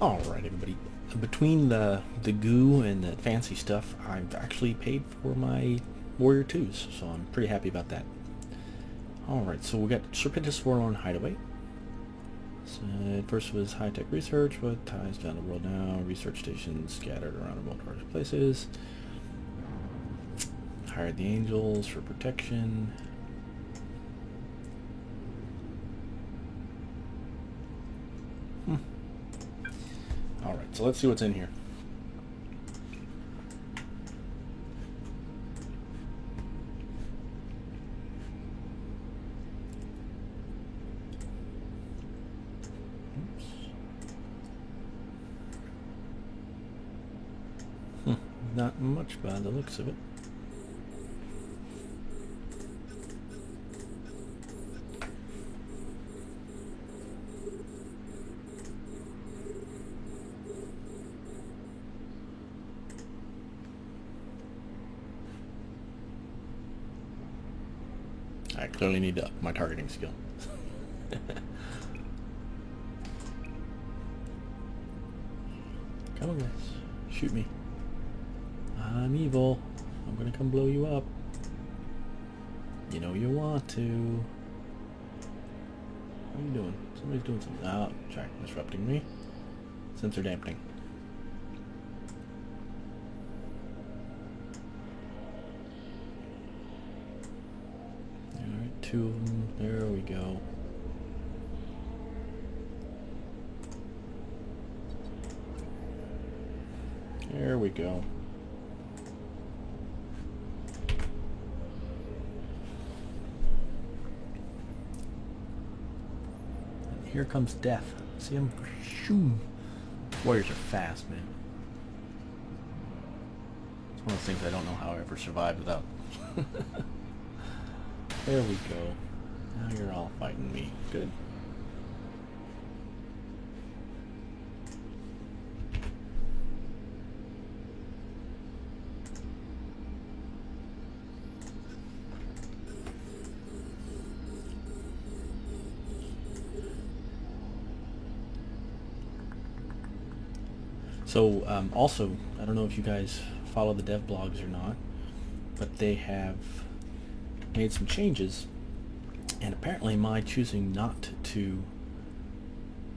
Alright, everybody. Between the goo and the fancy stuff, I've actually paid for my Warrior 2s, so I'm pretty happy about that. Alright, so we got Serpentis Forlorn Hideaway. So first was high-tech research, what ties down the world now, research stations scattered around remote places. Hired the angels for protection. Alright, so let's see what's in here. Not much by the looks of it. I clearly need to up my targeting skill. Come on, guys. Shoot me. I'm evil. I'm gonna come blow you up. You know you want to. What are you doing? Somebody's doing something. Oh, sorry. Disrupting me. Sensor dampening. Alright, 2 of them. There we go. There we go. And here comes death. See him? Shoo! Warriors are fast, man. It's one of those things I don't know how I ever survived without. There we go. Now you're all fighting me. Good. So, also, I don't know if you guys follow the dev blogs or not, but they have made some changes, and apparently my choosing not to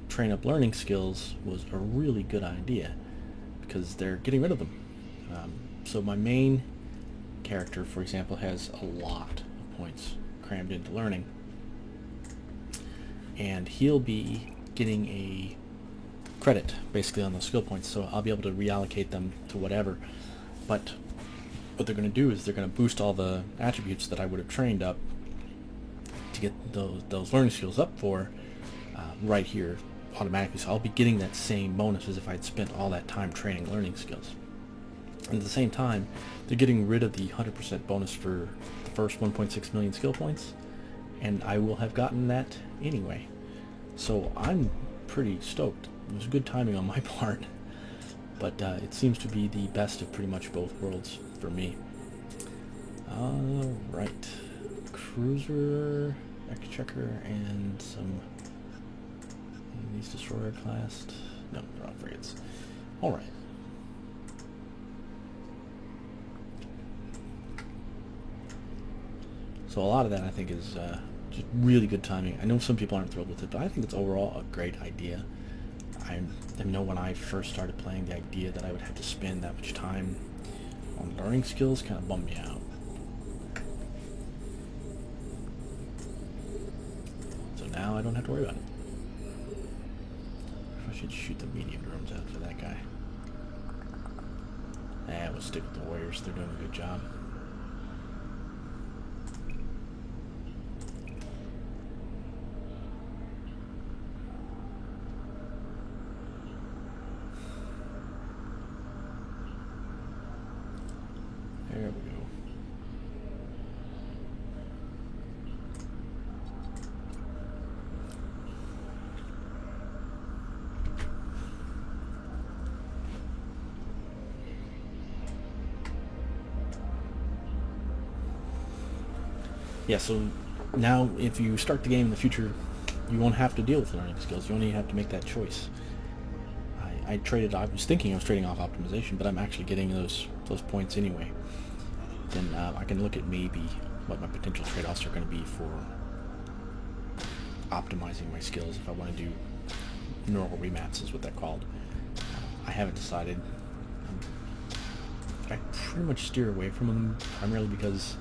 train up learning skills was a really good idea, because they're getting rid of them. So my main character, for example, has a lot of points crammed into learning, and he'll be getting a credit basically on those skill points, so I'll be able to reallocate them to whatever. But what they're going to do is they're going to boost all the attributes that I would have trained up to get those learning skills up for right here automatically, so I'll be getting that same bonus as if I'd spent all that time training learning skills. And at the same time, they're getting rid of the 100% bonus for the first 1.6 million skill points, and I will have gotten that anyway. So I'm pretty stoked. It was good timing on my part, but it seems to be the best of pretty much both worlds for me. Alright. Cruiser, Exchequer, and some... these destroyer class. No, they're all frigates. Alright. So a lot of that I think is just really good timing. I know some people aren't thrilled with it, but I think it's overall a great idea. I know when I first started playing, the idea that I would have to spend that much time on learning skills kind of bummed me out. So now I don't have to worry about it. I should shoot the medium drones out for that guy. We'll stick with the Warriors. They're doing a good job. There we go. Yeah, so now if you start the game in the future, you won't have to deal with learning skills. You only have to make that choice. I traded. I was thinking I was trading off optimization, but I'm actually getting those points anyway. Then I can look at maybe what my potential trade-offs are going to be for optimizing my skills if I want to do neural remats, is what they're called. I haven't decided. I pretty much steer away from them primarily because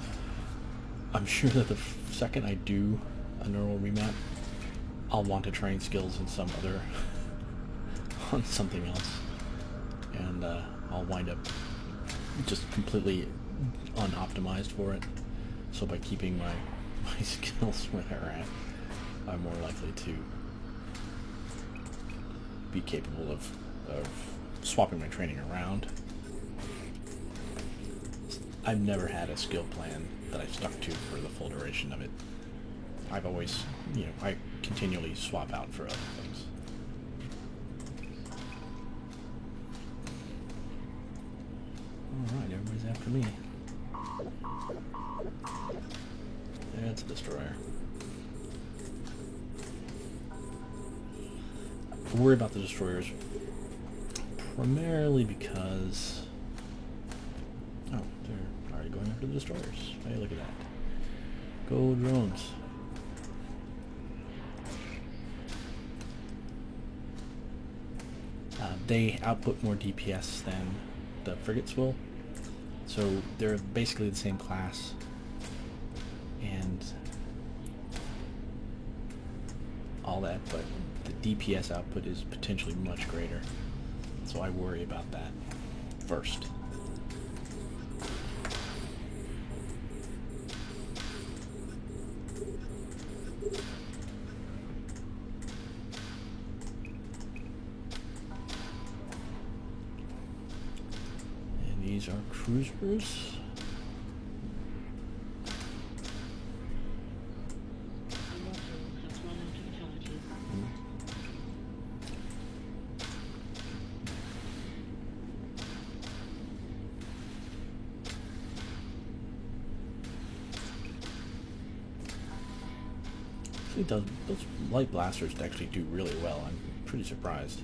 I'm sure that the second I do a neural remap, I'll want to train skills in some other on something else, and I'll wind up just completely unoptimized for it. So by keeping my skills where they're at, I'm more likely to be capable of swapping my training around. I've never had a skill plan that I've stuck to for the full duration of it. I've always, I continually swap out for other things. Alright, everybody's after me. That's a destroyer. I worry about the destroyers primarily because... Oh, they're already going after the destroyers. Hey, look at that. Go drones. They output more DPS than the frigates will. So they're basically the same class. And all that, but the DPS output is potentially much greater. So I worry about that first. And these are cruisers. Those light blasters actually do really well. I'm pretty surprised.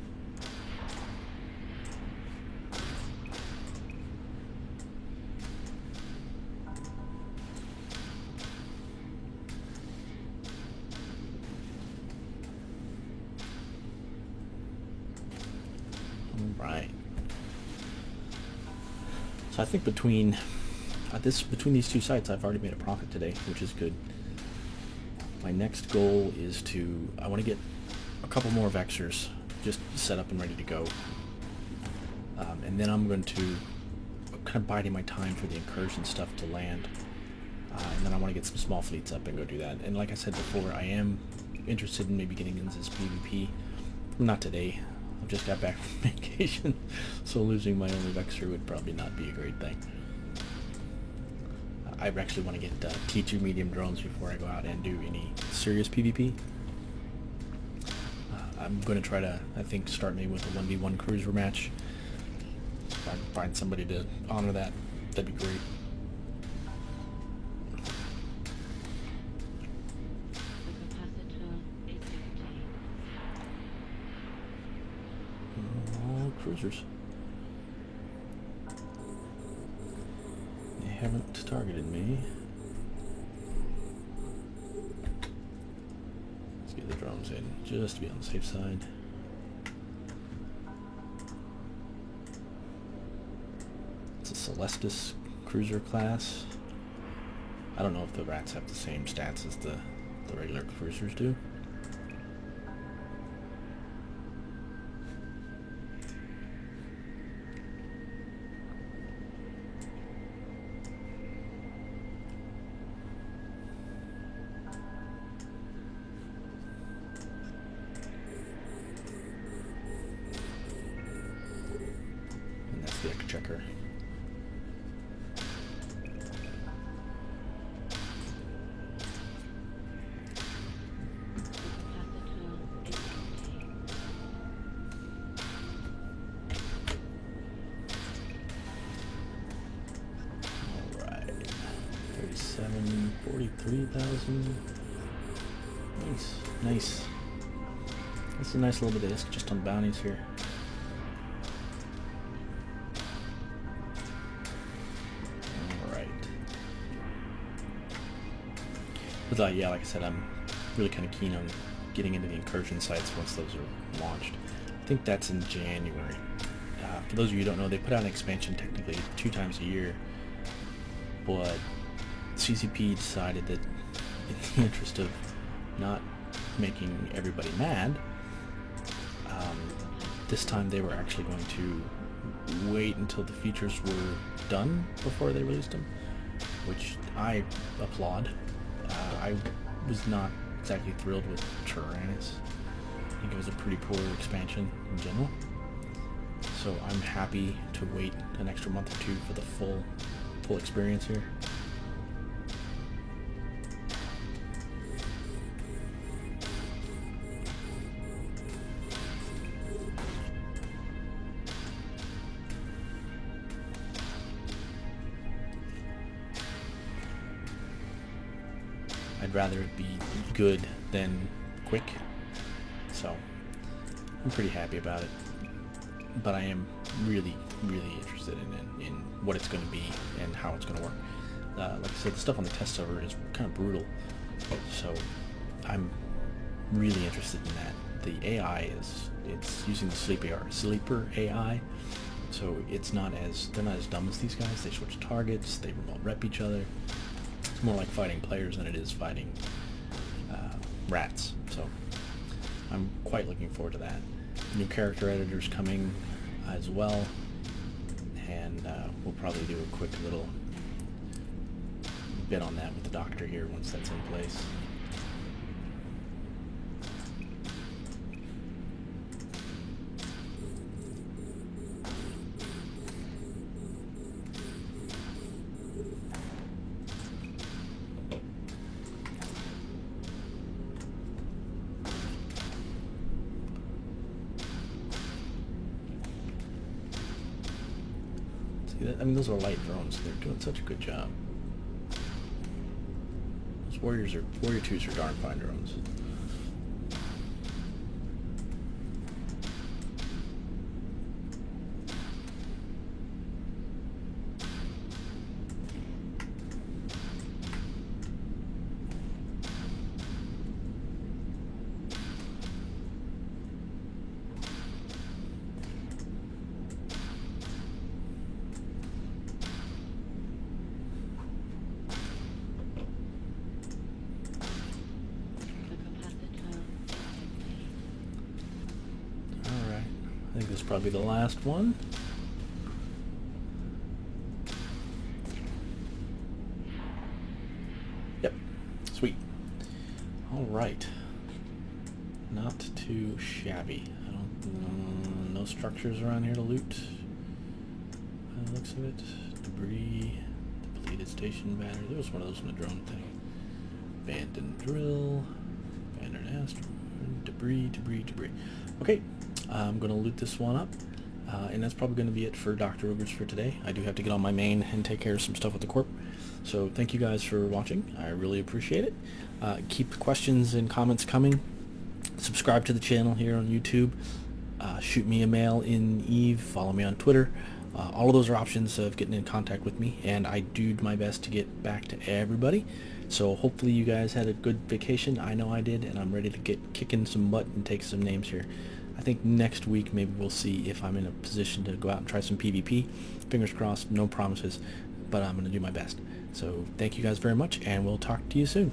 Alright. So I think between these two sites I've already made a profit today, which is good. My next goal is I want to get a couple more Vexors just set up and ready to go. And then I'm going to kind of biding my time for the incursion stuff to land. And then I want to get some small fleets up and go do that. And like I said before, I am interested in maybe getting into this PvP. Not today. I've just got back from vacation, so losing my only Vexor would probably not be a great thing. I actually want to get T2 medium drones before I go out and do any serious PvP. I'm going to try to, I think, start maybe with a 1v1 cruiser match. If I can find somebody to honor that, that'd be great. All cruisers. They haven't targeted me. Let's get the drones in, just to be on the safe side. It's a Celestis cruiser class. I don't know if the rats have the same stats as the regular cruisers do. Checker. Alright. 43,000. Nice. Nice. That's a nice little bit of disc just on bounties here. But yeah, like I said, I'm really kind of keen on getting into the incursion sites once those are launched. I think that's in January. For those of you who don't know, they put out an expansion technically 2 times a year, but CCP decided that in the interest of not making everybody mad, this time they were actually going to wait until the features were done before they released them, which I applaud. I was not exactly thrilled with Tyrannus. I think it was a pretty poor expansion in general. So I'm happy to wait an extra month or 2 for the full experience here. I'd rather it be good than quick, so I'm pretty happy about it. But I am really interested in what it's going to be and how it's going to work. Like I said, the stuff on the test server is kind of brutal, so I'm really interested in that. The AI it's using the sleeper AI, so they're not as dumb as these guys. They switch targets, they remote rep each other. It's more like fighting players than it is fighting rats, so I'm quite looking forward to that. New character editors coming as well, and we'll probably do a quick little bit on that with the doctor here once that's in place. I mean, those are light drones. They're doing such a good job. Those Warrior 2s are darn fine drones. I think this is probably the last one. Yep. Sweet. Alright. Not too shabby. No structures around here to loot. By the looks of it. Debris. Depleted station battery. There was one of those in the drone thing. Abandoned drill. Abandoned asteroid. Debris. Okay. I'm going to loot this one up, and that's probably going to be it for Dr. Ogres for today. I do have to get on my main and take care of some stuff with the Corp. So thank you guys for watching. I really appreciate it. Keep questions and comments coming. Subscribe to the channel here on YouTube. Shoot me a mail in Eve. Follow me on Twitter. All of those are options of getting in contact with me, and I do my best to get back to everybody. So hopefully you guys had a good vacation. I know I did, and I'm ready to get kicking some butt and take some names here. I think next week maybe we'll see if I'm in a position to go out and try some PvP. Fingers crossed, no promises, but I'm going to do my best. So thank you guys very much, and we'll talk to you soon.